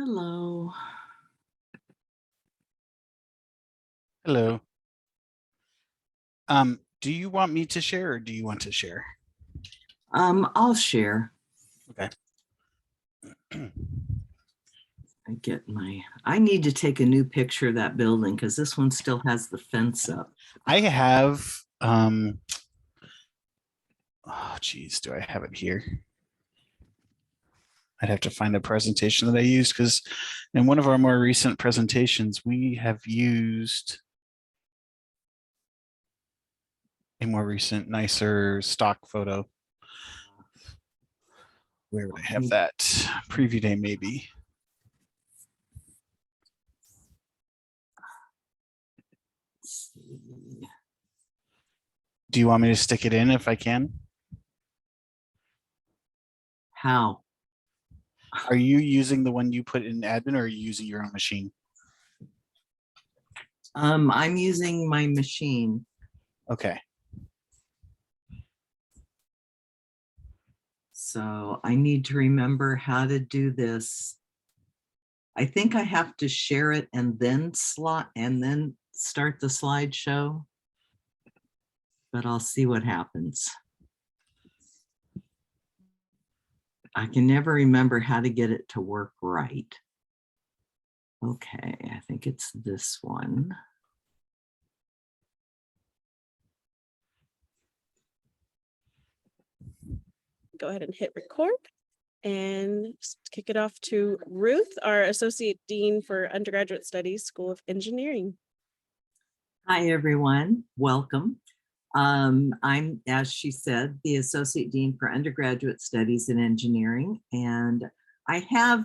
Hello. Hello. Do you want me to share or do you want to share? I'll share. Okay. I need to take a new picture of that building because this one still has the fence up. I have, oh geez, do I have it here? I'd have to find a presentation that I used because in one of our more recent presentations, we have used a more recent, nicer stock photo. Where would I have that? Preview day, maybe. Let's see. Do you want me to stick it in if I can? How? Are you using the one you put in admin or are you using your own machine? I'm using my machine. Okay. So I need to remember how to do this. I think I have to share it and then start the slideshow, but I'll see what happens. I can never remember how to get it to work right. Okay, I think it's this one. Go ahead and hit record and kick it off to Ruth, our Associate Dean for Undergraduate Studies, School of Engineering. Hi, everyone. Welcome. I'm, as she said, the Associate Dean for Undergraduate Studies in Engineering, and I have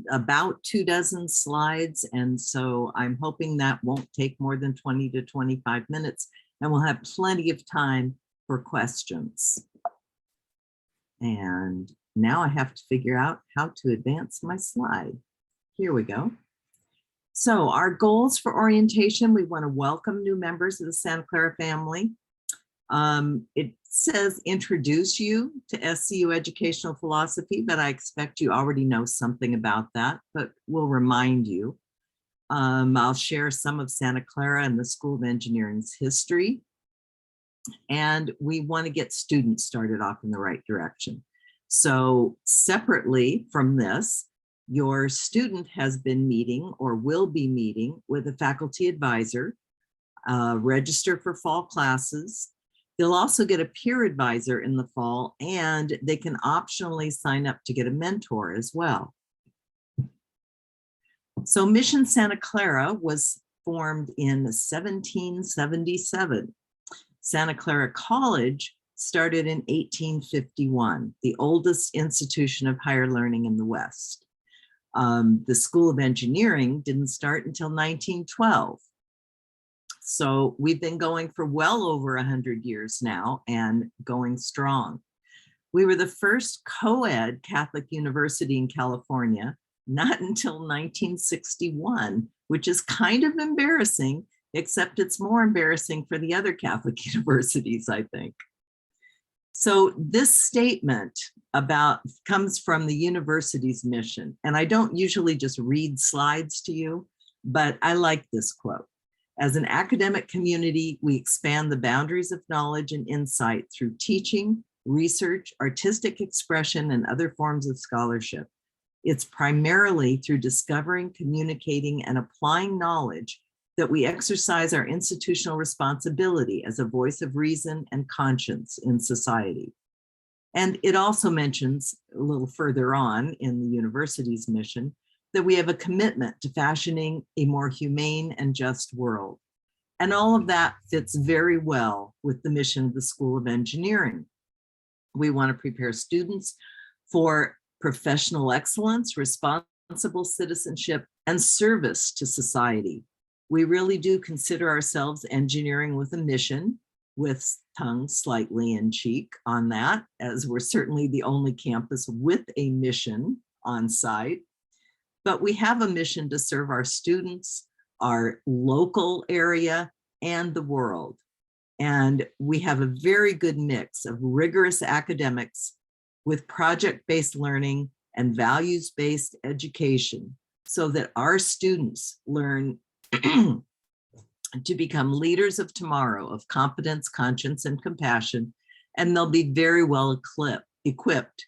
about 24 slides, and so I'm hoping that won't take more than 20 to 25 minutes, and we'll have plenty of time for questions. And now I have to figure out how to advance my slide. Here we go. So our goals for orientation, we want to welcome new members of the Santa Clara family. It says introduce you to SCU educational philosophy, but I expect you already know something about that, but we'll remind you. I'll share some of Santa Clara and the School of Engineering's history. And we want to get students started off in the right direction. So separately from this, your student has been meeting or will be meeting with a faculty advisor, register for fall classes. They'll also get a peer advisor in the fall, and they can optionally sign up to get a mentor as well. So Mission Santa Clara was formed in 1777. Santa Clara College started in 1851, the oldest institution of higher learning in the West. The School of Engineering didn't start until 1912. So we've been going for well over 100 years now and going strong. We were the first co-ed Catholic university in California, not until 1961, which is kind of embarrassing, except it's more embarrassing for the other Catholic universities, I think. So this statement comes from the university's mission, and I don't usually just read slides to you, but I like this quote. As an academic community, we expand the boundaries of knowledge and insight through teaching, research, artistic expression, and other forms of scholarship. It's primarily through discovering, communicating, and applying knowledge that we exercise our institutional responsibility as a voice of reason and conscience in society. And it also mentions a little further on in the university's mission that we have a commitment to fashioning a more humane and just world. And all of that fits very well with the mission of the School of Engineering. We want to prepare students for professional excellence, responsible citizenship, and service to society. We really do consider ourselves engineering with a mission, with tongue slightly in cheek on that, as we're certainly the only campus with a mission on site. But we have a mission to serve our students, our local area, and the world. And we have a very good mix of rigorous academics with project-based learning and values-based education so that our students learn to become leaders of tomorrow of competence, conscience, and compassion, and they'll be very well equipped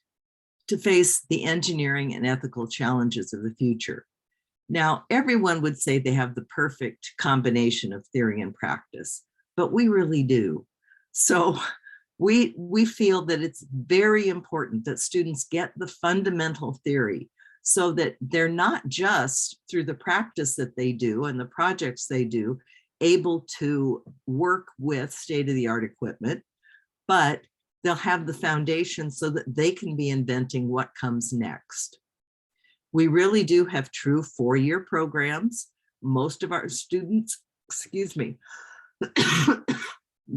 to face the engineering and ethical challenges of the future. Now, everyone would say they have the perfect combination of theory and practice, but we really do. So we feel that it's very important that students get the fundamental theory so that they're not just through the practice that they do and the projects they do able to work with state-of-the-art equipment, but they'll have the foundation so that they can be inventing what comes next. We really do have true four-year programs. Most of our students,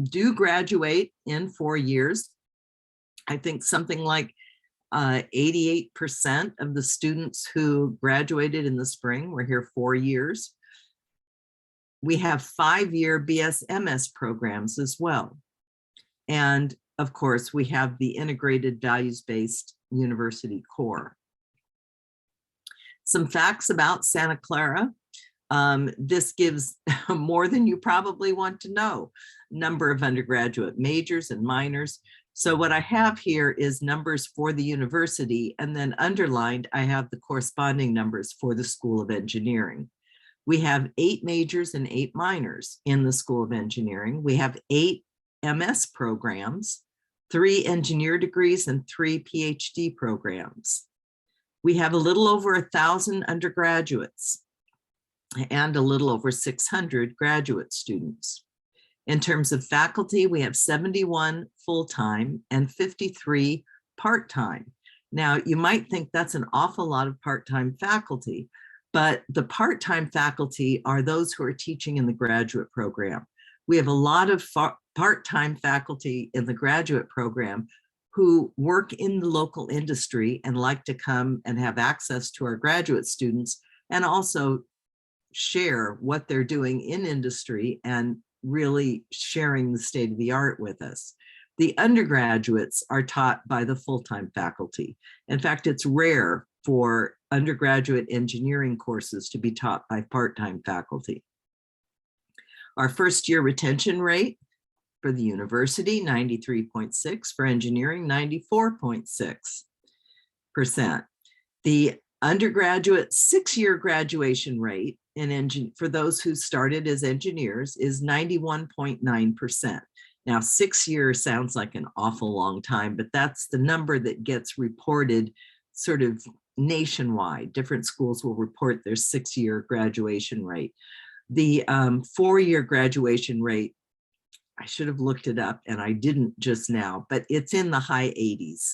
do graduate in 4 years. I think something like 88% of the students who graduated in the spring were here 4 years. We have 5-year BS/MS programs as well. And of course, we have the integrated values-based university core. Some facts about Santa Clara. This gives more than you probably want to know. Number of undergraduate majors and minors. So what I have here is numbers for the university, and then underlined, I have the corresponding numbers for the School of Engineering. We have 8 majors and 8 minors in the School of Engineering. We have 8 MS programs, 3 engineer degrees, and 3 PhD programs. We have a little over 1,000 undergraduates and a little over 600 graduate students. In terms of faculty, we have 71 full-time and 53 part-time. Now, you might think that's an awful lot of part-time faculty, but the part-time faculty are those who are teaching in the graduate program. We have a lot of part-time faculty in the graduate program who work in the local industry and like to come and have access to our graduate students and also share what they're doing in industry and really sharing the state of the art with us. The undergraduates are taught by the full-time faculty. In fact, it's rare for undergraduate engineering courses to be taught by part-time faculty. Our first year retention rate for the university, 93.6, for engineering, 94.6%. The undergraduate 6-year graduation rate for those who started as engineers is 91.9%. Now, 6 years sounds like an awful long time, but that's the number that gets reported sort of nationwide. Different schools will report their 6-year graduation rate. The 4-year graduation rate, I should have looked it up and I didn't just now, but it's in the high 80s.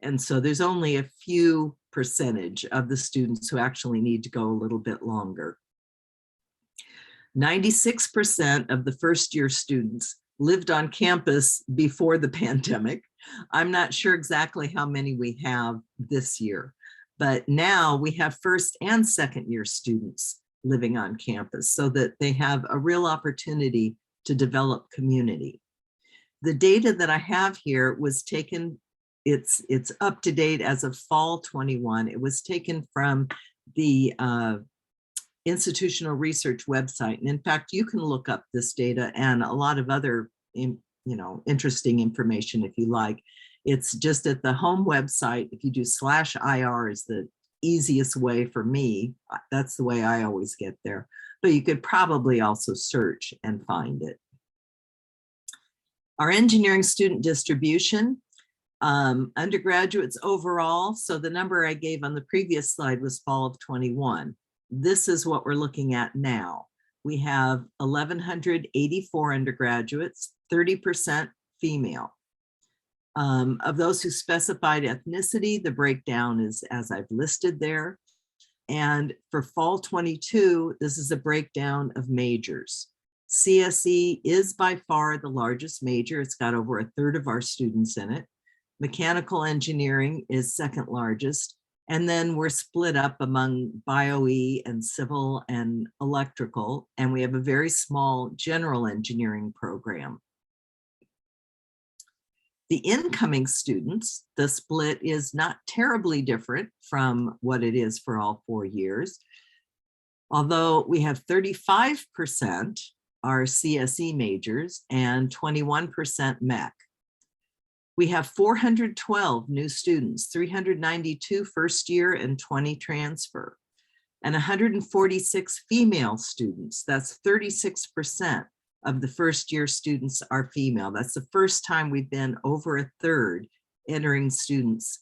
And so there's only a few percentage of the students who actually need to go a little bit longer. 96% of the first year students lived on campus before the pandemic. I'm not sure exactly how many we have this year, but now we have first and second year students living on campus so that they have a real opportunity to develop community. The data that I have here was taken, it's up to date as of fall 21. It was taken from the institutional research website. And in fact, you can look up this data and a lot of other interesting information if you like. It's just at the home website. If you do /IR is the easiest way for me. That's the way I always get there. But you could probably also search and find it. Our engineering student distribution, undergraduates overall. So the number I gave on the previous slide was fall of 21. This is what we're looking at now. We have 1,184 undergraduates, 30% female. Of those who specified ethnicity, the breakdown is as I've listed there. And for fall 22, this is a breakdown of majors. CSE is by far the largest major. It's got over 1/3 of our students in it. Mechanical engineering is second largest. And then we're split up among BioE and civil and electrical. And we have a very small general engineering program. The incoming students, the split is not terribly different from what it is for all 4 years. Although we have 35% are CSE majors and 21% mech. We have 412 new students, 392 first year and 20 transfer, and 146 female students. That's 36% of the first year students are female. That's the first time we've been over 1/3 entering students,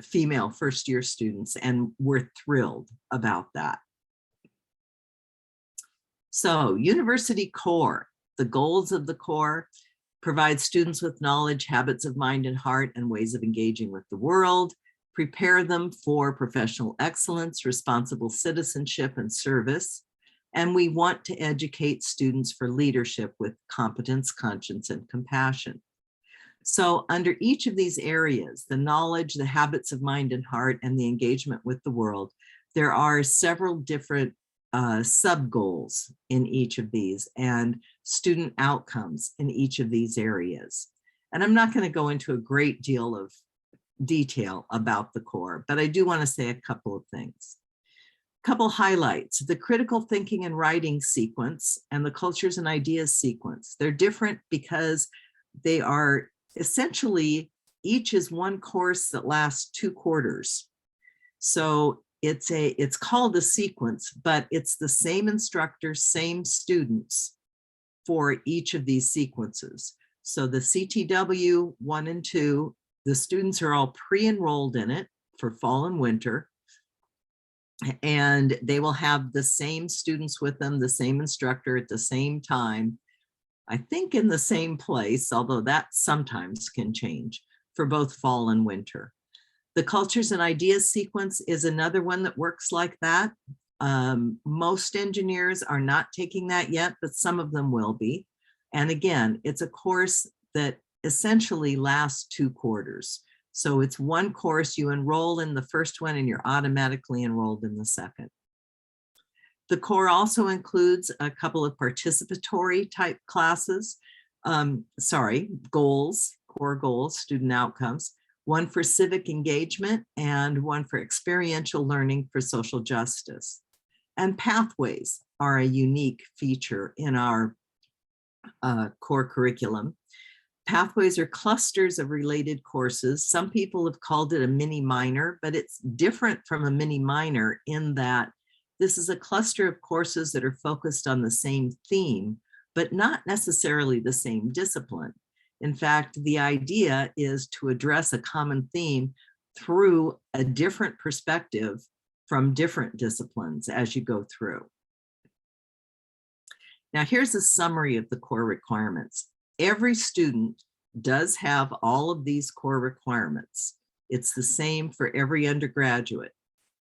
female first year students, and we're thrilled about that. So university core, the goals of the core: provide students with knowledge, habits of mind and heart, and ways of engaging with the world, prepare them for professional excellence, responsible citizenship, and service. And we want to educate students for leadership with competence, conscience, and compassion. So under each of these areas, the knowledge, the habits of mind and heart, and the engagement with the world, there are several different sub-goals in each of these and student outcomes in each of these areas. And I'm not going to go into a great deal of detail about the core, but I do want to say a couple of things. Couple highlights: the critical thinking and writing sequence and the cultures and ideas sequence. They're different because they are essentially, each is one course that lasts 2 quarters. So it's called a sequence, but it's the same instructor, same students for each of these sequences. So the CTW 1 and 2, the students are all pre-enrolled in it for fall and winter, and they will have the same students with them, the same instructor at the same time, I think in the same place, although that sometimes can change, for both fall and winter. The cultures and ideas sequence is another one that works like that. Most engineers are not taking that yet, but some of them will be. And again, it's a course that essentially lasts 2 quarters. So it's one course, you enroll in the first one and you're automatically enrolled in the second. The core also includes a couple of participatory type classes, goals, core goals, student outcomes, one for civic engagement and one for experiential learning for social justice. And pathways are a unique feature in our core curriculum. Pathways are clusters of related courses. Some people have called it a mini minor, but it's different from a mini minor in that this is a cluster of courses that are focused on the same theme, but not necessarily the same discipline. In fact, the idea is to address a common theme through a different perspective from different disciplines as you go through. Now, here's a summary of the core requirements. Every student does have all of these core requirements. It's the same for every undergraduate.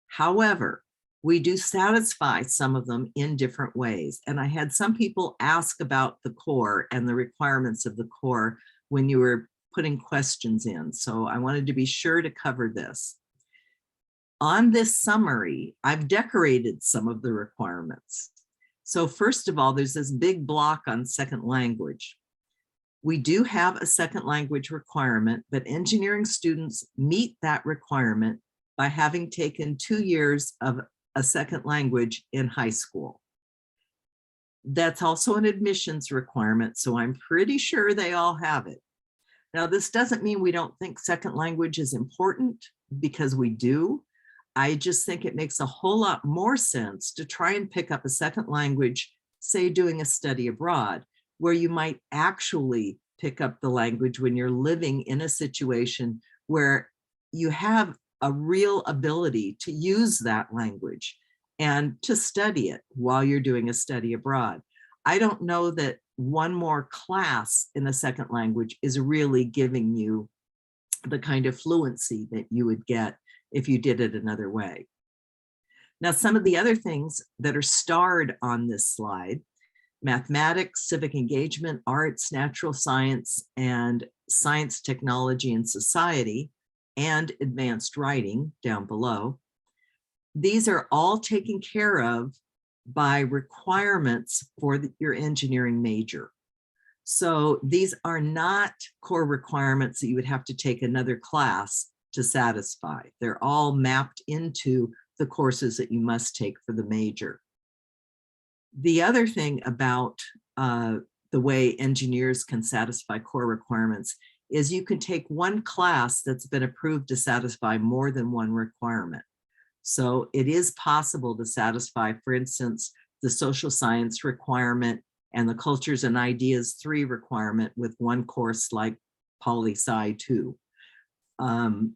However, we do satisfy some of them in different ways. And I had some people ask about the core and the requirements of the core when you were putting questions in. So I wanted to be sure to cover this. On this summary, I've decorated some of the requirements. So first of all, there's this big block on second language. We do have a second language requirement, but engineering students meet that requirement by having taken 2 years of a second language in high school. That's also an admissions requirement, so I'm pretty sure they all have it. Now, this doesn't mean we don't think second language is important, because we do. I just think it makes a whole lot more sense to try and pick up a second language, say doing a study abroad, where you might actually pick up the language when you're living in a situation where you have a real ability to use that language and to study it while you're doing a study abroad. I don't know that one more class in a second language is really giving you the kind of fluency that you would get if you did it another way. Now, some of the other things that are starred on this slide: mathematics, civic engagement, arts, natural science, and science, technology, and society, and advanced writing down below. These are all taken care of by requirements for your engineering major. So these are not core requirements that you would have to take another class to satisfy. They're all mapped into the courses that you must take for the major. The other thing about the way engineers can satisfy core requirements is you can take one class that's been approved to satisfy more than one requirement. So it is possible to satisfy, for instance, the social science requirement and the cultures and ideas 3 requirement with one course like Poli-Sci 2.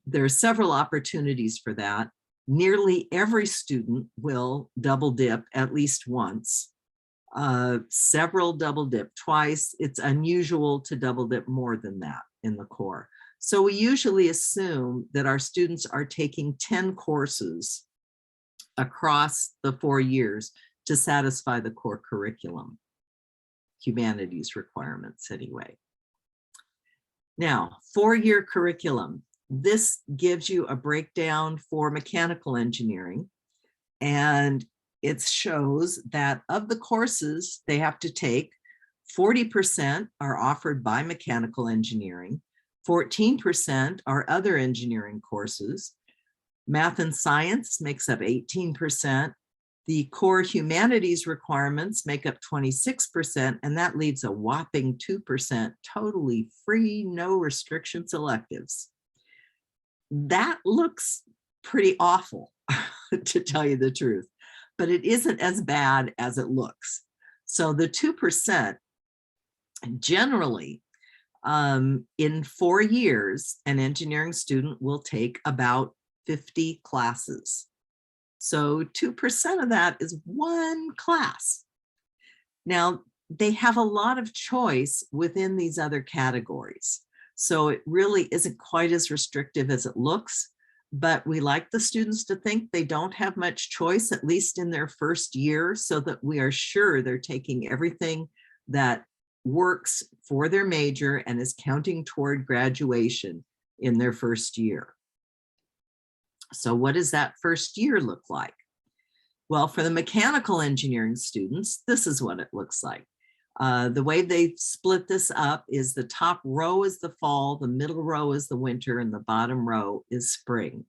There are several opportunities for that. Nearly every student will double dip at least once. Several double dip twice. It's unusual to double dip more than that in the core. So we usually assume that our students are taking 10 courses across the 4 years to satisfy the core curriculum, humanities requirements anyway. Now, 4-year curriculum. This gives you a breakdown for mechanical engineering, and it shows that of the courses they have to take, 40% are offered by mechanical engineering, 14% are other engineering courses. Math and science makes up 18%. The core humanities requirements make up 26%, and that leaves a whopping 2% totally free, no restrictions electives. That looks pretty awful, to tell you the truth, but it isn't as bad as it looks. So the 2% generally, in 4 years, an engineering student will take about 50 classes. So 2% of that is one class. Now, they have a lot of choice within these other categories. So it really isn't quite as restrictive as it looks. but we like the students to think they don't have much choice, at least in their first year, so that we are sure they're taking everything that works for their major and is counting toward graduation in their first year. So what does that first year look like? Well, for the mechanical engineering students, this is what it looks like. The way they split this up is the top row is the fall, the middle row is the winter, and the bottom row is spring.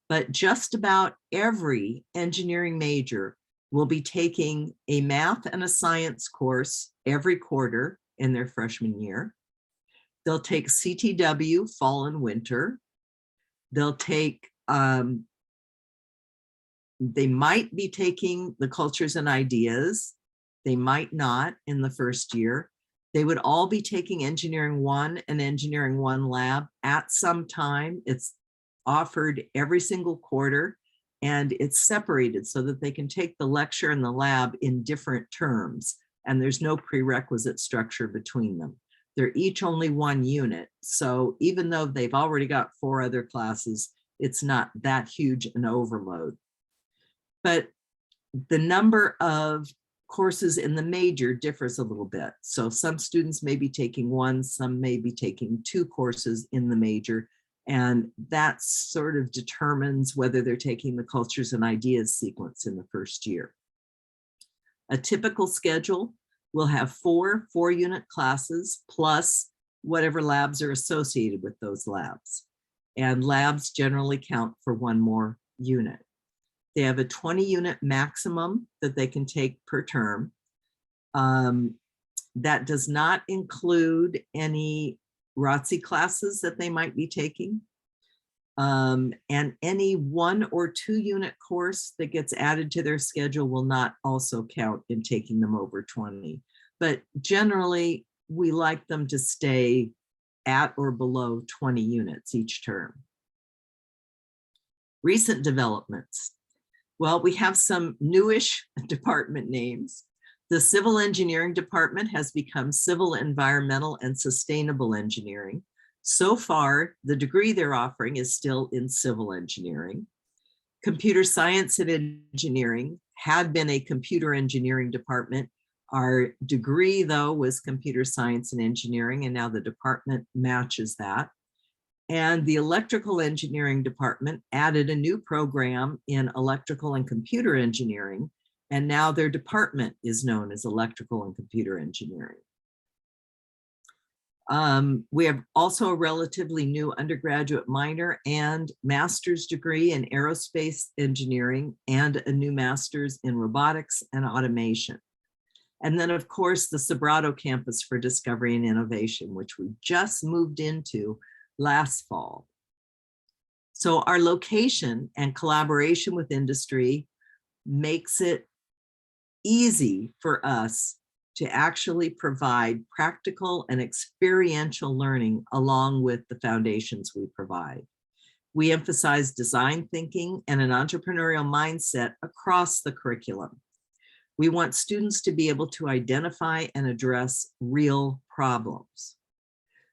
But just about every engineering major will be taking a math and a science course every quarter in their freshman year. They'll take CTW, fall and winter. They'll take, they might be taking the cultures and ideas. They might not in the first year. They would all be taking Engineering 1 and Engineering 1 lab at some time. It's offered every single quarter, and it's separated so that they can take the lecture and the lab in different terms, and there's no prerequisite structure between them. They're each only one unit, so even though they've already got 4 other classes, it's not that huge an overload. But the number of courses in the major differs a little bit. So some students may be taking 1, some may be taking 2 courses in the major, and that sort of determines whether they're taking the cultures and ideas sequence in the first year. A typical schedule will have 4 4-unit classes plus whatever labs are associated with those labs. And labs generally count for 1 more unit. They have a 20-unit maximum that they can take per term. That does not include any ROTC classes that they might be taking. And any 1 or 2-unit course that gets added to their schedule will not also count in taking them over 20. But generally, we like them to stay at or below 20 units each term. Recent developments. Well, we have some newish department names. The Civil Engineering Department has become Civil, Environmental, and Sustainable Engineering. So far, the degree they're offering is still in civil engineering. Computer Science and Engineering had been a computer engineering department. Our degree, though, was Computer Science and Engineering, and now the department matches that. And the Electrical Engineering Department added a new program in Electrical and Computer Engineering, and now their department is known as Electrical and Computer Engineering. We have also a relatively new undergraduate minor and master's degree in aerospace engineering and a new master's in robotics and automation. And then, of course, the Sobrato campus for discovery and innovation, which we just moved into last fall. So our location and collaboration with industry makes it easy for us to actually provide practical and experiential learning along with the foundations we provide. We emphasize design thinking and an entrepreneurial mindset across the curriculum. We want students to be able to identify and address real problems.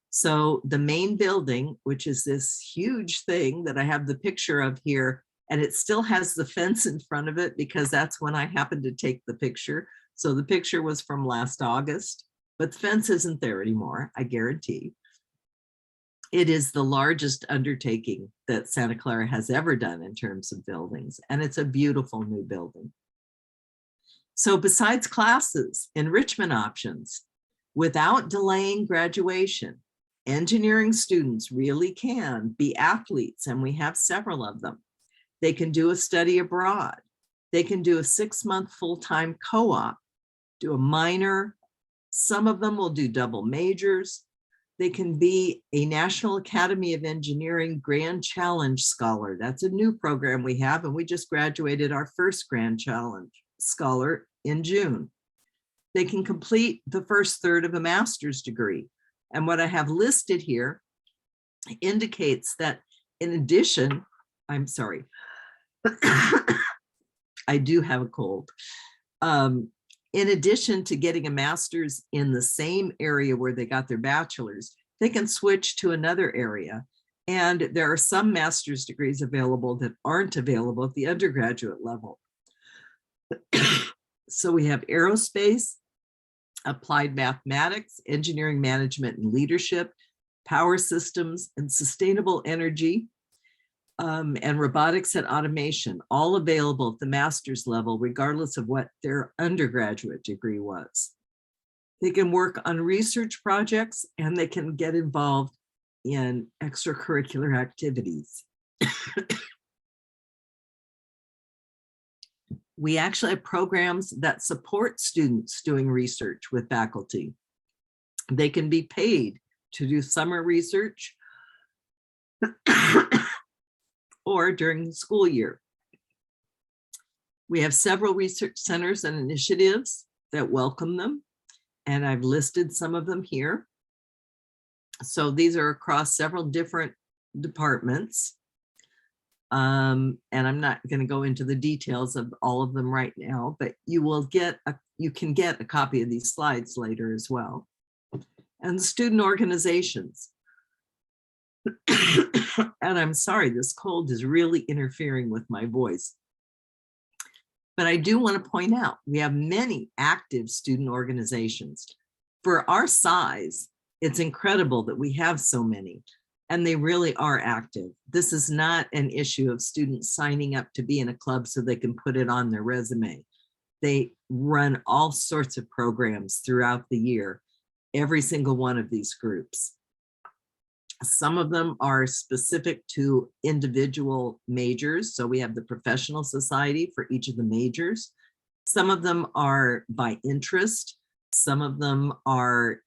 So the main building, which is this huge thing that I have the picture of here, and it still has the fence in front of it because that's when I happened to take the picture. So the picture was from last August, but the fence isn't there anymore, I guarantee. It is the largest undertaking that Santa Clara has ever done in terms of buildings, and it's a beautiful new building. So besides classes, enrichment options, without delaying graduation, engineering students really can be athletes, and we have several of them. They can do a study abroad. They can do a 6-month full-time co-op, do a minor. Some of them will do double majors. They can be a National Academy of Engineering Grand Challenge Scholar. That's a new program we have, and we just graduated our first Grand Challenge Scholar in June. They can complete the first third of a master's degree. And what I have listed here indicates that in addition, I'm sorry, I do have a cold. In addition to getting a master's in the same area where they got their bachelor's, they can switch to another area And there are some master's degrees available that aren't available at the undergraduate level. So we have aerospace, applied mathematics, engineering management and leadership, power systems and sustainable energy, and robotics and automation, all available at the master's level, regardless of what their undergraduate degree was. They can work on research projects and they can get involved in extracurricular activities. We actually have programs that support students doing research with faculty. They can be paid to do summer research or during the school year. We have several research centers and initiatives that welcome them, and I've listed some of them here. So these are across several different departments. And I'm not going to go into the details of all of them right now, but you can get a copy of these slides later as well. And student organizations. And I'm sorry, this cold is really interfering with my voice. But I do want to point out, we have many active student organizations. For our size, it's incredible that we have so many, and they really are active. This is not an issue of students signing up to be in a club so they can put it on their resume. They run all sorts of programs throughout the year, every single one of these groups. Some of them are specific to individual majors. So we have the professional society for each of the majors. Some of them are by interest. Some of them are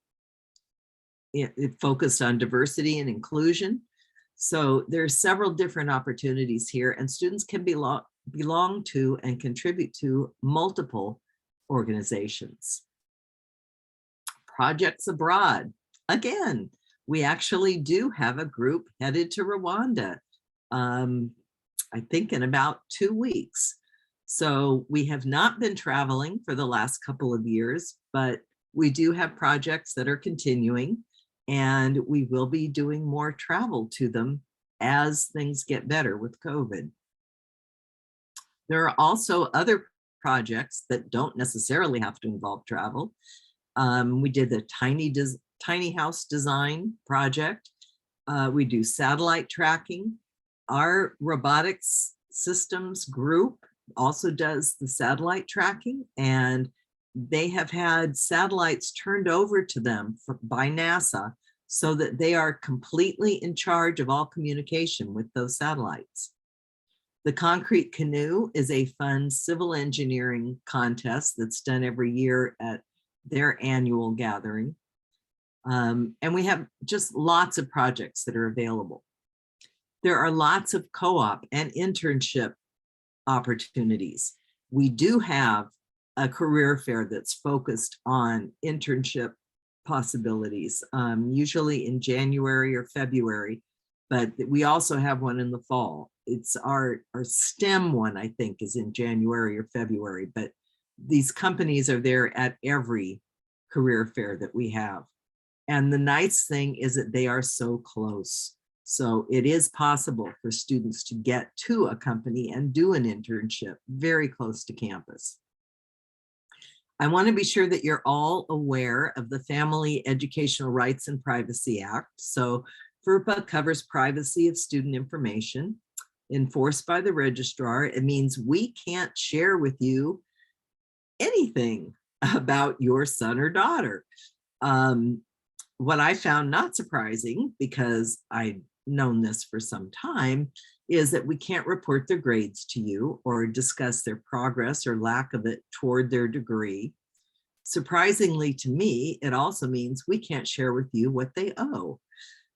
focused on diversity and inclusion. So there's several different opportunities here, and students can belong to and contribute to multiple organizations. Projects abroad. Again, we actually do have a group headed to Rwanda, I think in about 2 weeks. So we have not been traveling for the last couple of years, but we do have projects that are continuing, and we will be doing more travel to them as things get better with COVID. There are also other projects that don't necessarily have to involve travel. We did the tiny house design project. We do satellite tracking. Our robotics systems group also does the satellite tracking, and they have had satellites turned over to them by NASA so that they are completely in charge of all communication with those satellites. The Concrete Canoe is a fun civil engineering contest that's done every year at their annual gathering. And we have just lots of projects that are available. There are lots of co-op and internship opportunities. We do have a career fair that's focused on internship possibilities, usually in January or February, but we also have one in the fall. It's our STEM one, I think, is in January or February, but these companies are there at every career fair that we have. And the nice thing is that they are so close. So it is possible for students to get to a company and do an internship very close to campus. I want to be sure that you're all aware of the Family Educational Rights and Privacy Act. So FERPA covers privacy of student information enforced by the registrar. It means we can't share with you anything about your son or daughter. What I found not surprising, because I've known this for some time, is that we can't report their grades to you or discuss their progress or lack of it toward their degree. Surprisingly to me, it also means we can't share with you what they owe.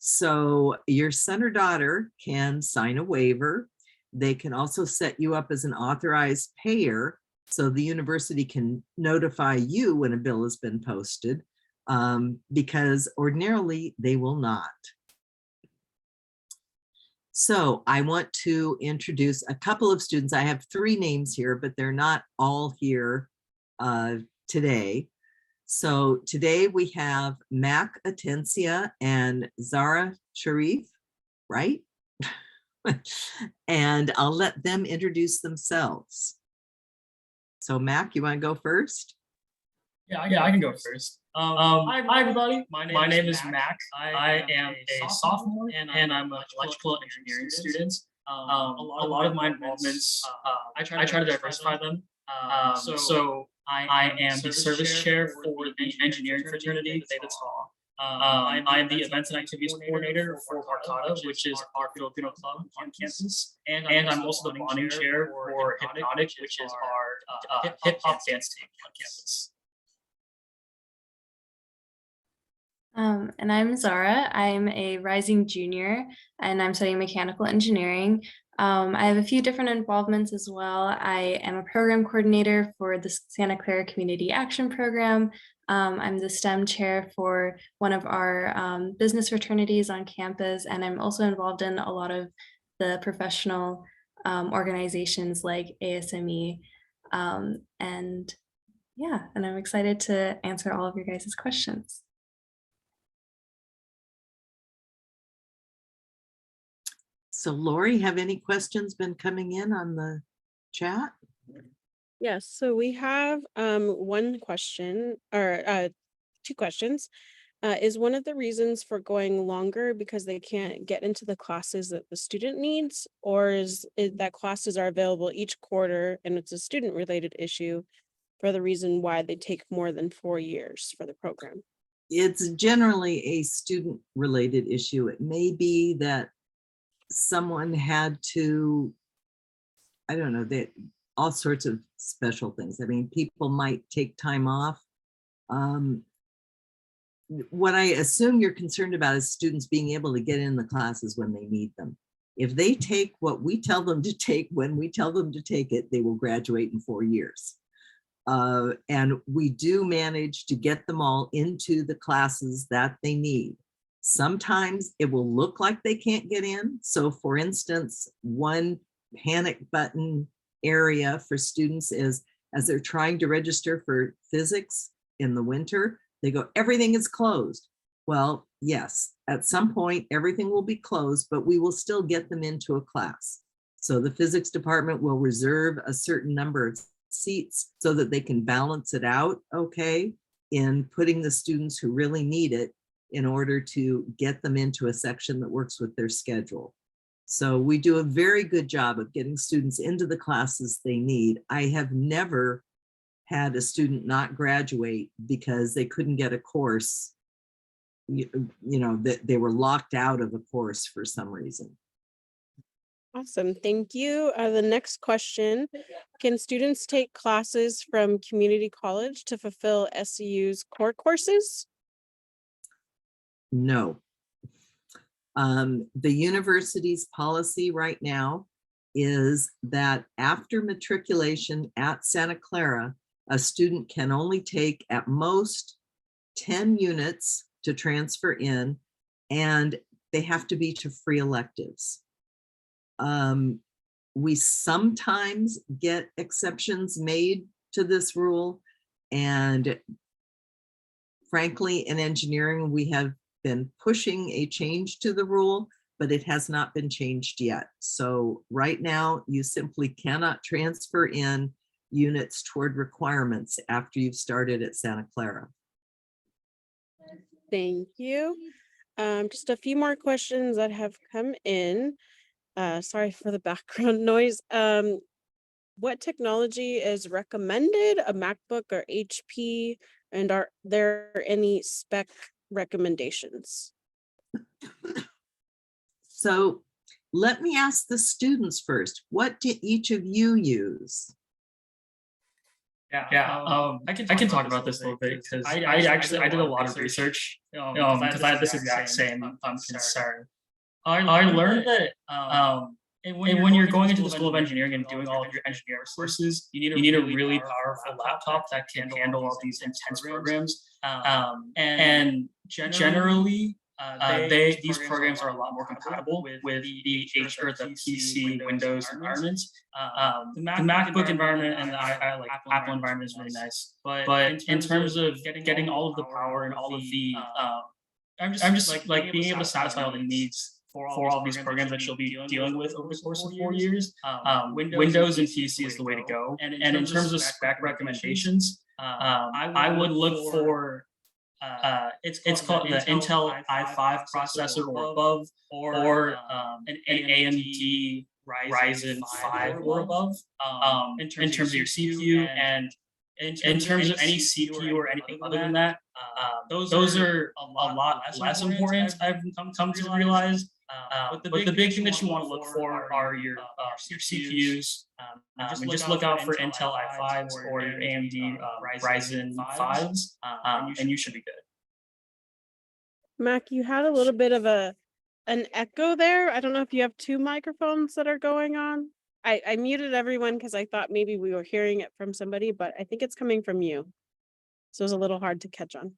So your son or daughter can sign a waiver. They can also set you up as an authorized payer, so the university can notify you when a bill has been posted, because ordinarily they will not. So I want to introduce a couple of students. I have 3 names here, but they're not all here today. So today we have Mac Atencia and Zara Sharif, right? And I'll let them introduce themselves. So Mac, you want to go first? Yeah, I can go first. Hi everybody. My name is Mac. I am a sophomore and I'm an electrical engineering student. A lot of my involvements, I try to diversify them. So I am the service chair for the engineering fraternity, Theta Tau. I am the events and activities coordinator for Arcata, which is our Filipino club on campus. And I'm also the bonding chair for Hypnotic, which is our hip hop dance team on campus. And I'm Zara. I'm a rising junior and I'm studying mechanical engineering. I have a few different involvements as well. I am a program coordinator for the Santa Clara Community Action Program. I'm the STEM chair for one of our business fraternities on campus, and I'm also involved in a lot of the professional organizations like ASME. And yeah, and I'm excited to answer all of your guys' questions. So Lori, have any questions been coming in on the chat? Yes, so we have one question or two questions. Is one of the reasons for going longer because they can't get into the classes that the student needs, or is it that classes are available each quarter and it's a student related issue for the reason why they take more than 4 years for the program? It's generally a student related issue. It may be that someone had to, I don't know, that all sorts of special things. I mean, people might take time off. What I assume you're concerned about is students being able to get in the classes when they need them. If they take what we tell them to take when we tell them to take it, they will graduate in 4 years. And we do manage to get them all into the classes that they need. Sometimes it will look like they can't get in. So for instance, one panic button area for students is as they're trying to register for physics in the winter, they go, everything is closed. Well, yes, at some point, everything will be closed, but we will still get them into a class. So the physics department will reserve a certain number of seats so that they can balance it out, okay, in putting the students who really need it in order to get them into a section that works with their schedule. So we do a very good job of getting students into the classes they need. I have never had a student not graduate because they couldn't get a course, you know, that they were locked out of a course for some reason. Awesome, thank you. The next question, can students take classes from community college to fulfill SCU's core courses? No. The university's policy right now is that after matriculation at Santa Clara, a student can only take at most 10 units to transfer in, and they have to be to free electives. We sometimes get exceptions made to this rule, and frankly, in engineering, we have been pushing a change to the rule, but it has not been changed yet. So right now, you simply cannot transfer in units toward requirements after you've started at Santa Clara. Thank you. Just a few more questions that have come in. Sorry for the background noise. What technology is recommended, a MacBook or HP? And are there any spec recommendations? So let me ask the students first. What do each of you use? Yeah, I can talk about this a little bit because I did a lot of research because I had this exact same concern. I learned that and when you're going into the School of Engineering and doing all of your engineering courses, you need a really powerful laptop that can handle all these intense programs. And generally, these programs are a lot more compatible with the PC Windows environments. The MacBook environment and the like Apple environment is really nice, but in terms of getting all of the power and all of the I'm just like being able to satisfy all the needs for all these programs that you'll be dealing with over the course of 4 years, Windows and PC is the way to go. And in terms of spec recommendations, I would look for it's called the Intel i5 processor or above, or an AMD Ryzen 5 or above, in terms of your CPU, and in terms of any CPU or anything other than that, those are a lot less important. I've come to realize. But the big thing that you want to look for are your CPUs. And just look out for Intel i5s or your AMD Ryzen 5s, and you should be good. Mac, you had a little bit of an echo there. I don't know if you have two microphones that are going on. I muted everyone because I thought maybe we were hearing it from somebody, but I think it's coming from you. So it's a little hard to catch on.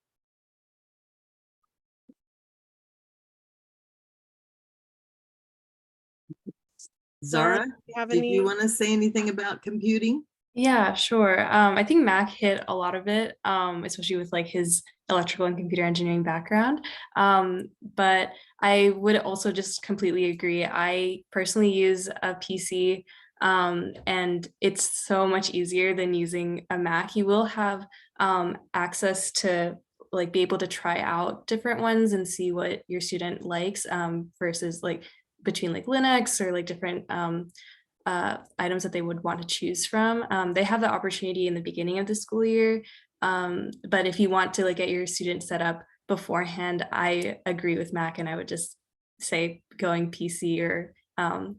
Zara, did you want to say anything about computing? Yeah, sure. I think Mac hit a lot of it, especially with like his electrical and computer engineering background. But I would also just completely agree. I personally use a PC, and it's so much easier than using a Mac. You will have access to like be able to try out different ones and see what your student likes, versus like between like Linux or like different items that they would want to choose from. They have the opportunity in the beginning of the school year, but if you want to like get your student set up beforehand, I agree with Mac, and I would just say going PC or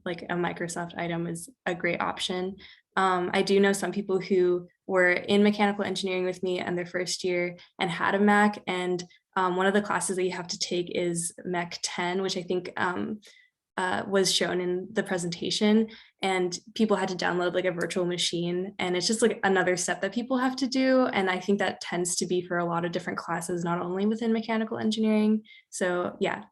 like a Microsoft item is a great option. I do know some people who were in mechanical engineering with me in their first year and had a Mac, and one of the classes that you have to take is Mech 10, which I think was shown in the presentation, and people had to download like a virtual machine, and it's just like another step that people have to do. And I think that tends to be for a lot of different classes, not only within mechanical engineering. So yeah,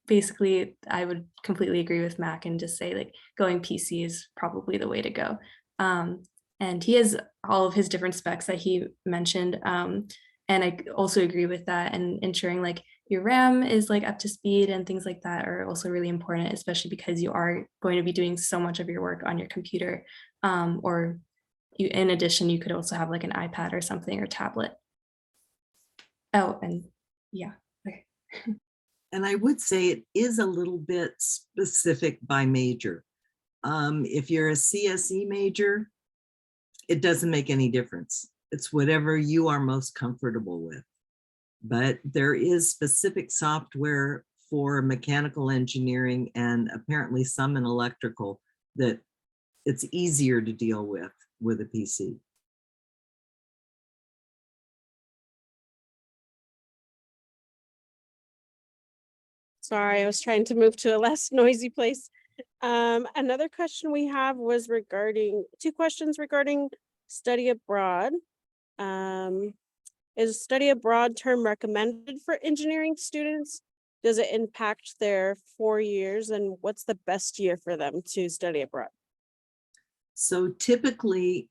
basically I would completely agree with Mac and just say like going PC is probably the way to go. And he has all of his different specs that he mentioned. And I also agree with that, and ensuring like your RAM is like up to speed and things like that are also really important, especially because you are going to be doing so much of your work on your computer. Or you, in addition, you could also have like an iPad or something, or tablet. Oh, and yeah. Okay. And I would say it is a little bit specific by major. If you're a CSE major, it doesn't make any difference. It's whatever you are most comfortable with. But there is specific software for mechanical engineering and apparently some in electrical that it's easier to deal with a PC. Sorry, I was trying to move to a less noisy place. Another question we have was regarding, two questions regarding study abroad. Is study abroad term recommended for engineering students? Does it impact their 4 years, and what's the best year for them to study abroad? So typically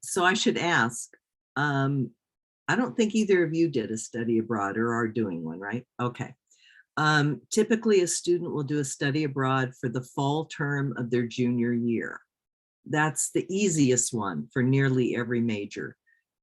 so I should ask, I don't think either of you did a study abroad or are doing one, right? Okay. Typically a student will do a study abroad for the fall term of their junior year. That's the easiest one for nearly every major.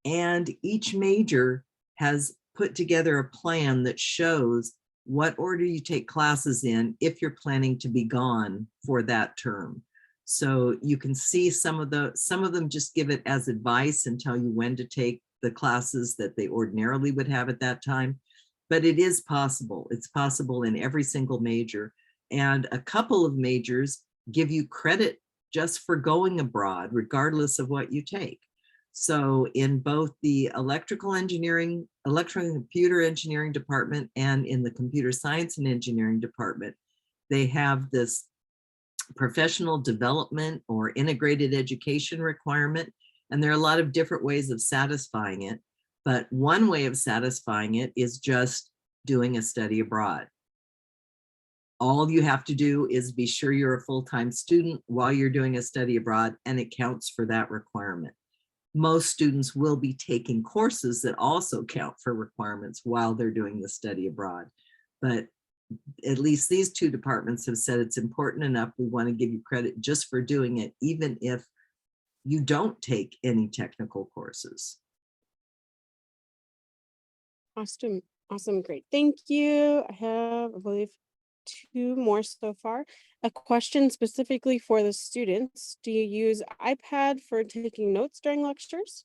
And each major has put together a plan that shows what order you take classes in if you're planning to be gone for that term. So you can see some of them just give it as advice and tell you when to take the classes that they ordinarily would have at that time. But it is possible. It's possible in every single major. And a couple of majors give you credit just for going abroad, regardless of what you take. So in both the electrical and computer engineering department and in the computer science and engineering department, they have this professional development or integrated education requirement. And there are a lot of different ways of satisfying it. But one way of satisfying it is just doing a study abroad. All you have to do is be sure you're a full-time student while you're doing a study abroad, and it counts for that requirement. Most students will be taking courses that also count for requirements while they're doing the study abroad. But at least these two departments have said it's important enough. We want to give you credit just for doing it, even if you don't take any technical courses. Awesome. Awesome. Great. Thank you. I have, I believe, 2 more so far. A question specifically for the students. Do you use iPad for taking notes during lectures?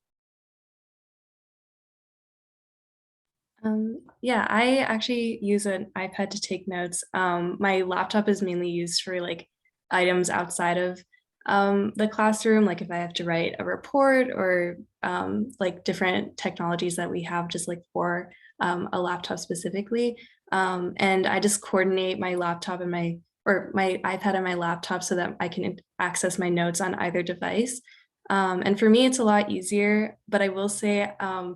Yeah, I actually use an iPad to take notes. My laptop is mainly used for like items outside of the classroom, like if I have to write a report or like different technologies that we have just like for a laptop specifically. And I just coordinate my laptop and my iPad and my laptop so that I can access my notes on either device. And for me, it's a lot easier, but I will say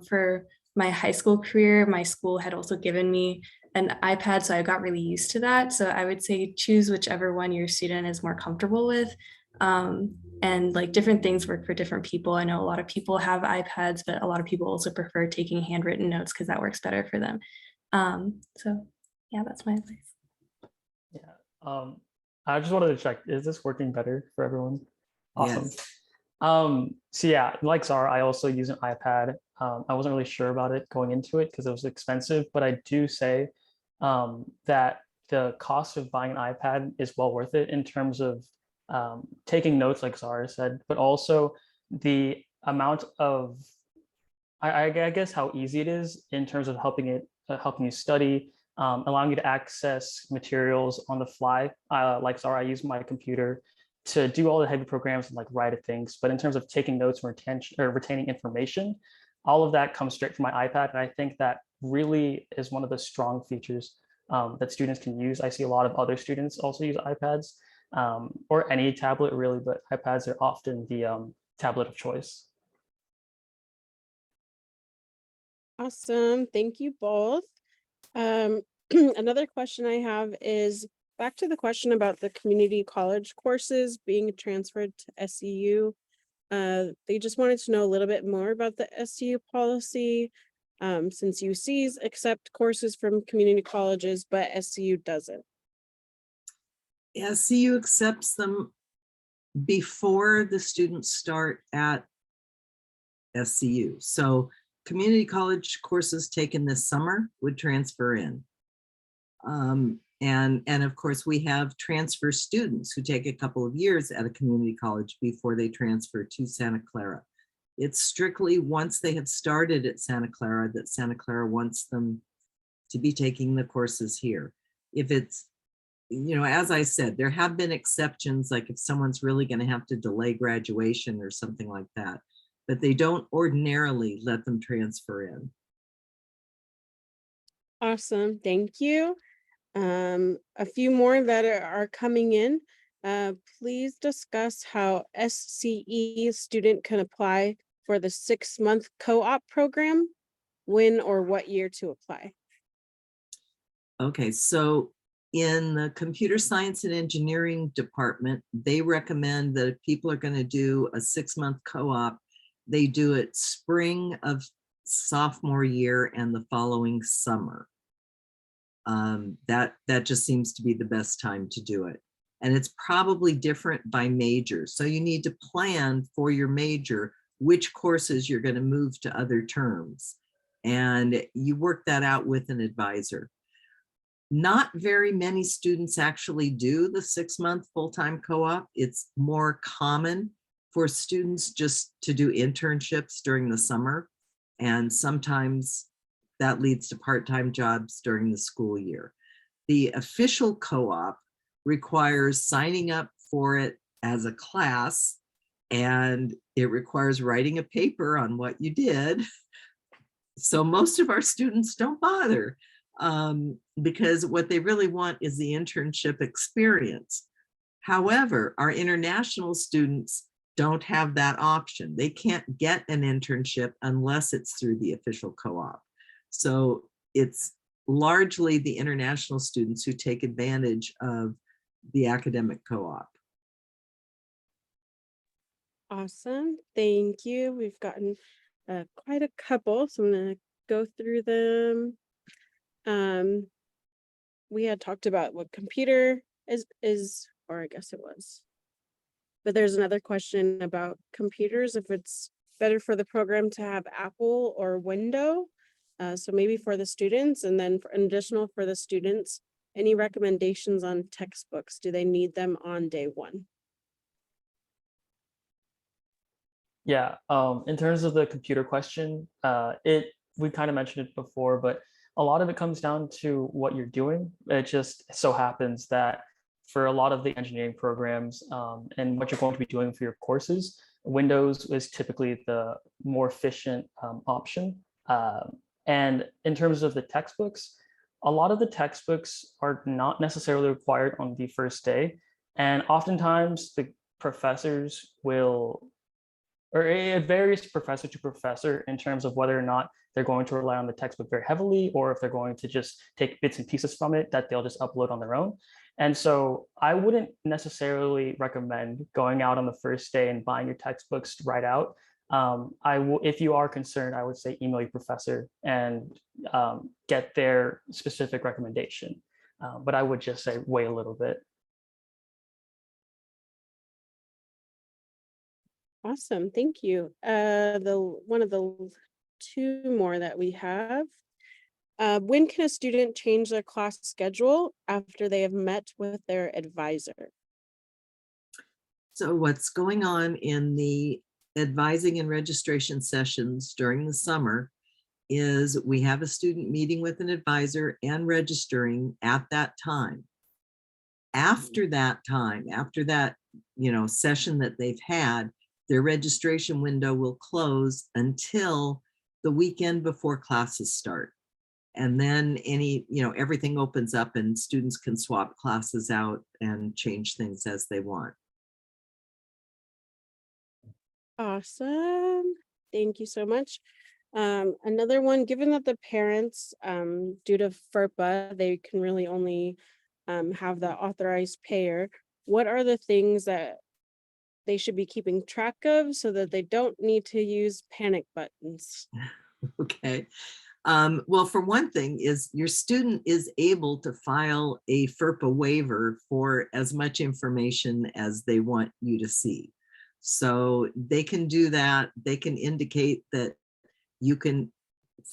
for my high school career, my school had also given me an iPad, so I got really used to that. So I would say choose whichever one your student is more comfortable with. And like different things work for different people. I know a lot of people have iPads, but a lot of people also prefer taking handwritten notes because that works better for them. So yeah, that's my advice. Yeah. I just wanted to check, is this working better for everyone? Awesome. Yes. So yeah, like Zara, I also use an iPad. I wasn't really sure about it going into it because it was expensive, but I do say that the cost of buying an iPad is well worth it in terms of taking notes, like Zara said, but also the amount of, I guess, how easy it is in terms of helping you study, allowing you to access materials on the fly. Like Zara, I use my computer to do all the heavy programs and like write things. But in terms of taking notes and retaining information, all of that comes straight from my iPad. And I think that really is one of the strong features that students can use. I see a lot of other students also use iPads or any tablet really, but iPads are often the tablet of choice. Awesome. Thank you both. Another question I have is back to the question about the community college courses being transferred to SCU. They just wanted to know a little bit more about the SCU policy, since UCs accept courses from community colleges, but SCU doesn't. SCU accepts them before the students start at SCU. So community college courses taken this summer would transfer in. And of course, we have transfer students who take a couple of years at a community college before they transfer to Santa Clara. It's strictly once they have started at Santa Clara that Santa Clara wants them to be taking the courses here. If it's, as I said, there have been exceptions, like if someone's really going to have to delay graduation or something like that, but they don't ordinarily let them transfer in. Awesome. Thank you. A few more that are coming in. Please discuss how SCE student can apply for the 6-month co-op program, when or what year to apply. Okay, so in the computer science and engineering department, they recommend that if people are going to do a 6-month co-op, they do it spring of sophomore year and the following summer. That just seems to be the best time to do it. And it's probably different by major. So you need to plan for your major, which courses you're going to move to other terms. And you work that out with an advisor. Not very many students actually do the 6-month full-time co-op. It's more common for students just to do internships during the summer. And sometimes that leads to part-time jobs during the school year. The official co-op requires signing up for it as a class, and it requires writing a paper on what you did. So most of our students don't bother because what they really want is the internship experience. However, our international students don't have that option. They can't get an internship unless it's through the official co-op. So it's largely the international students who take advantage of the academic co-op. Awesome. Thank you. We've gotten quite a couple, so I'm going to go through them. we had talked about what computer is, or I guess it was. But there's another question about computers, if it's better for the program to have Apple or Windows. So maybe for the students, and then for an additional for the students, any recommendations on textbooks? Do they need them on day one? Yeah, in terms of the computer question, we kind of mentioned it before, but a lot of it comes down to what you're doing. It just so happens that for a lot of the engineering programs and what you're going to be doing for your courses, Windows is typically the more efficient option. And in terms of the textbooks, a lot of the textbooks are not necessarily required on the first day. And oftentimes the professors will, or it varies professor to professor in terms of whether or not they're going to rely on the textbook very heavily, or if they're going to just take bits and pieces from it that they'll just upload on their own. And so I wouldn't necessarily recommend going out on the first day and buying your textbooks right out. If you are concerned, I would say email your professor and get their specific recommendation. But I would just say wait a little bit. Awesome, thank you. One of the two more that we have. When can a student change their class schedule after they have met with their advisor? So what's going on in the advising and registration sessions during the summer is we have a student meeting with an advisor and registering at that time. After that time, after that, session that they've had, their registration window will close until the weekend before classes start. And then everything opens up and students can swap classes out and change things as they want. Awesome, thank you so much. Another one, given that the parents, due to FERPA, they can really only have the authorized payer, what are the things that they should be keeping track of so that they don't need to use panic buttons? Okay. Well, for one thing is your student is able to file a FERPA waiver for as much information as they want you to see. So they can do that. They can indicate that you can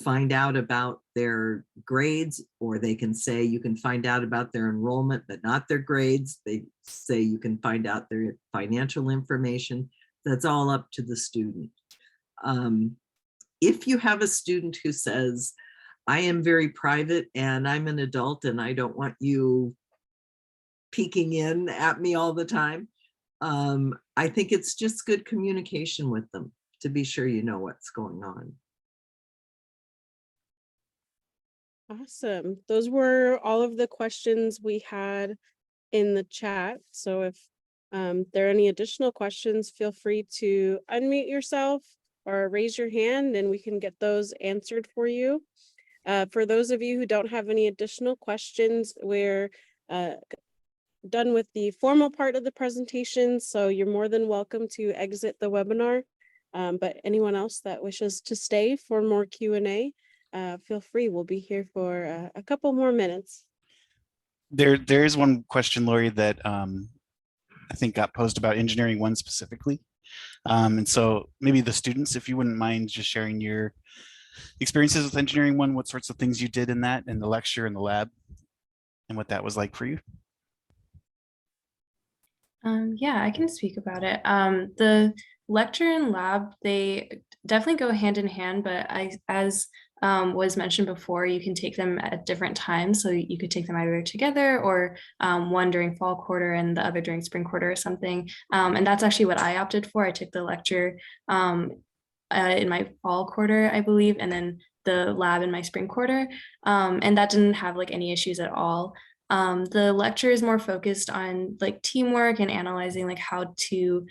find out about their grades, or they can say you can find out about their enrollment, but not their grades. They say you can find out their financial information. That's all up to the student. If you have a student who says, I am very private and I'm an adult and I don't want you peeking in at me all the time, I think it's just good communication with them to be sure you know what's going on. Awesome. Those were all of the questions we had in the chat. So if there are any additional questions, feel free to unmute yourself or raise your hand and we can get those answered for you. For those of you who don't have any additional questions, we're done with the formal part of the presentation, so you're more than welcome to exit the webinar. But anyone else that wishes to stay for more Q&A, feel free. We'll be here for a couple more minutes. There is one question, Lori, that I think got posed about Engineering 1 specifically. And so maybe the students, if you wouldn't mind just sharing your experiences with Engineering 1, what sorts of things you did in that, in the lecture and the lab, and what that was like for you. Yeah, I can speak about it. The lecture and lab, they definitely go hand in hand, but as was mentioned before, you can take them at different times. So you could take them either together or one during fall quarter and the other during spring quarter or something. And that's actually what I opted for. I took the lecture in my fall quarter, I believe, and then the lab in my spring quarter. And that didn't have like any issues at all. The lecture is more focused on like teamwork and analyzing like how to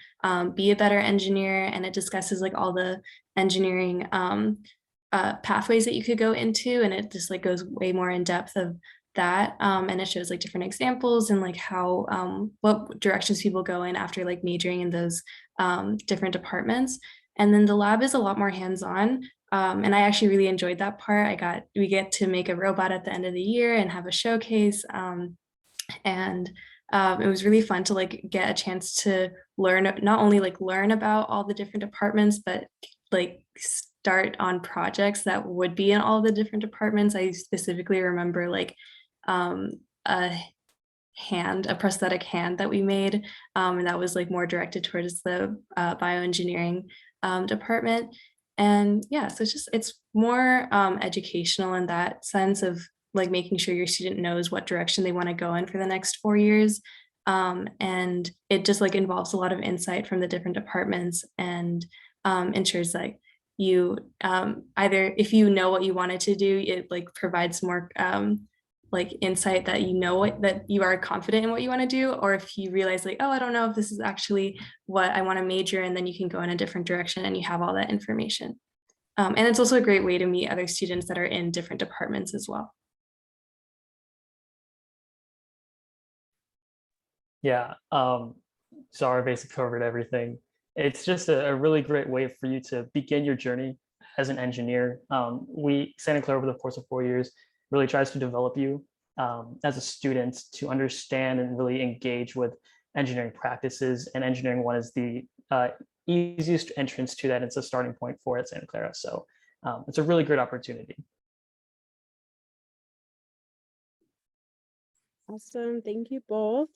be a better engineer, and it discusses like all the engineering pathways that you could go into, and it just like goes way more in depth of that, and it shows like different examples and like how what directions people go in after like majoring in those different departments. And then the lab is a lot more hands-on. And I actually really enjoyed that part. We get to make a robot at the end of the year and have a showcase. And it was really fun to like get a chance to learn, not only like learn about all the different departments, but like start on projects that would be in all the different departments. I specifically remember like a prosthetic hand that we made, and that was like more directed towards the bioengineering department. And yeah, so it's more educational in that sense of like making sure your student knows what direction they want to go in for the next 4 years. And it just like involves a lot of insight from the different departments, and ensures like you either, if you know what you wanted to do, it like provides more like insight that you know that you are confident in what you want to do, or if you realize like, oh, I don't know if this is actually what I want to major in, then you can go in a different direction and you have all that information. And it's also a great way to meet other students that are in different departments as well. Yeah, Zara basically covered everything. It's just a really great way for you to begin your journey as an engineer. Santa Clara, over the course of 4 years, really tries to develop you as a student to understand and really engage with engineering practices. And Engineering 1 is the easiest entrance to that. It's a starting point for it at Santa Clara. So it's a really great opportunity. Awesome, thank you both.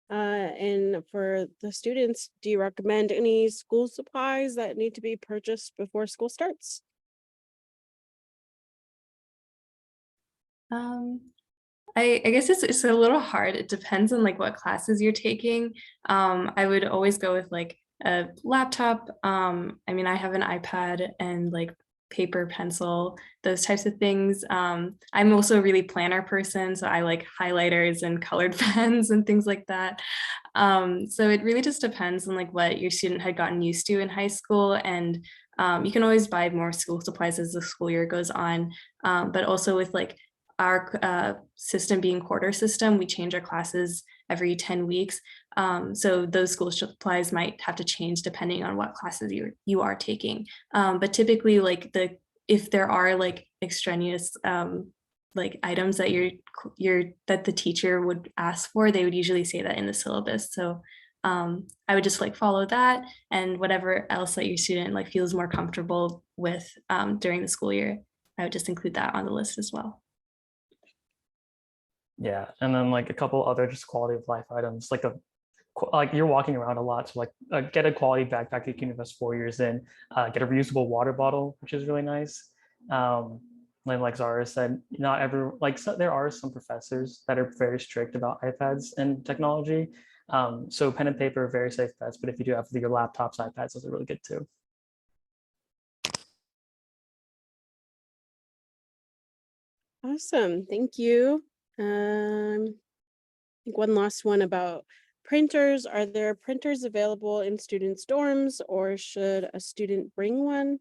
And for the students, do you recommend any school supplies that need to be purchased before school starts? I guess it's a little hard. It depends on like what classes you're taking. I would always go with like a laptop. I mean, I have an iPad and like paper, pencil, those types of things. I'm also a really planner person, so I like highlighters and colored pens and things like that. So it really just depends on like what your student had gotten used to in high school, and you can always buy more school supplies as the school year goes on. But also with like our system being quarter system, we change our classes every 10 weeks. So those school supplies might have to change depending on what classes you are taking. But typically like if there are like extraneous like items that that the teacher would ask for, they would usually say that in the syllabus. So I would just like follow that, and whatever else that your student like feels more comfortable with during the school year, I would just include that on the list as well. Yeah, and then like a couple other just quality of life items, like you're walking around a lot, so like get a quality backpack you can invest 4 years in. Get a reusable water bottle, which is really nice. Like Zara said, not every there are some professors that are very strict about iPads and technology. So pen and paper are very safe bets, but if you do have your laptops, iPads, those are really good too. Awesome, thank you. I think one last one about printers. Are there printers available in students' dorms, or should a student bring one?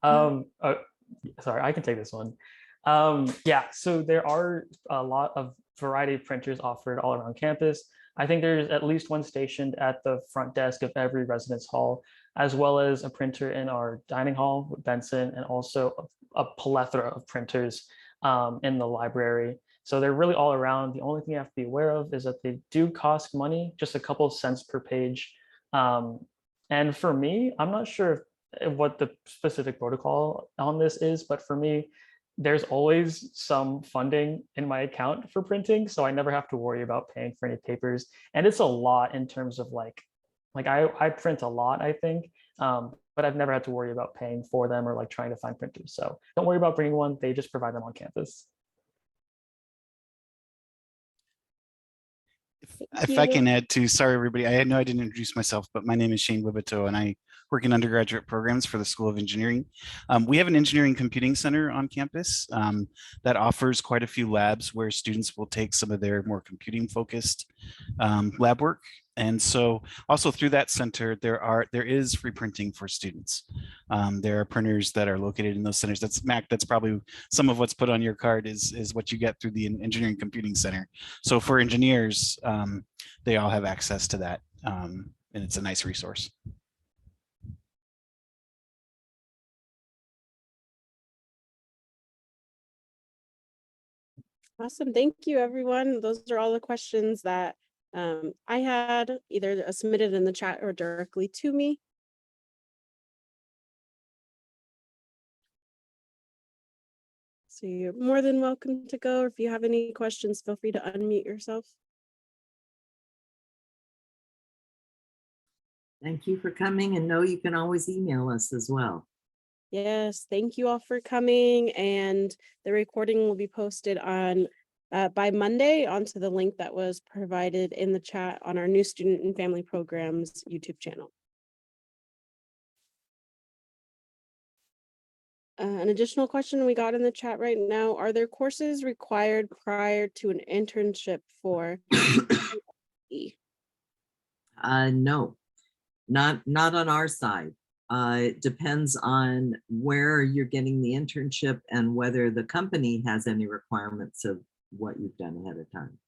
Sorry, I can take this one. Yeah, so there are a lot of variety of printers offered all around campus. I think there's at least one stationed at the front desk of every residence hall, as well as a printer in our dining hall with Benson, and also a plethora of printers in the library. So they're really all around. The only thing you have to be aware of is that they do cost money, just a couple of cents per page. And for me, I'm not sure what the specific protocol on this is, but for me, there's always some funding in my account for printing, so I never have to worry about paying for any papers. And it's a lot in terms of like I print a lot, I think, but I've never had to worry about paying for them or like trying to find printers. So don't worry about bringing one; they just provide them on campus. If I can add to, sorry, everybody, I know I didn't introduce myself, but my name is Shane Wibato, and I work in undergraduate programs for the School of Engineering. We have an engineering computing center on campus that offers quite a few labs where students will take some of their more computing focused lab work. And so also through that center, there is free printing for students. There are printers that are located in those centers. That's Mac, that's probably some of what's put on your card is what you get through the Engineering Computing Center. So for engineers, they all have access to that and it's a nice resource. Awesome. Thank you, everyone. Those are all the questions that I had either submitted in the chat or directly to me. So you're more than welcome to go. Or if you have any questions, feel free to unmute yourself. Thank you for coming, and know you can always email us as well. Yes, thank you all for coming, and the recording will be posted on by Monday onto the link that was provided in the chat on our new Student and Family Programs YouTube channel. An additional question we got in the chat right now: are there courses required prior to an internship for No, not on our side. It depends on where you're getting the internship and whether the company has any requirements of what you've done ahead of time.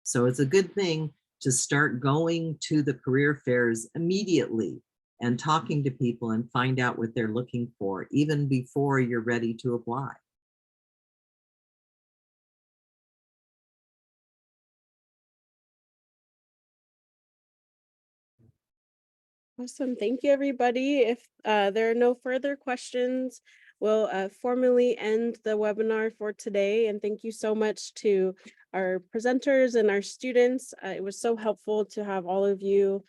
So it's a good thing to start going to the career fairs immediately and talking to people and find out what they're looking for, even before you're ready to apply. Awesome. Thank you, everybody. If there are no further questions, we'll formally end the webinar for today. And thank you so much to our presenters and our students. It was so helpful to have all of you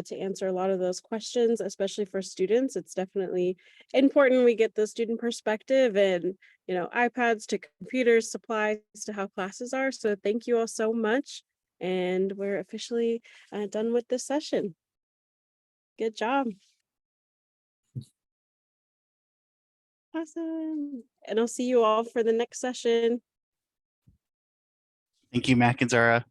to answer a lot of those questions, especially for students. It's definitely important we get the student perspective and, you know, iPads to computers, supplies to how classes are. So thank you all so much. And we're officially done with this session. Good job. Awesome. And I'll see you all for the next session. Thank you, Mac and Zara.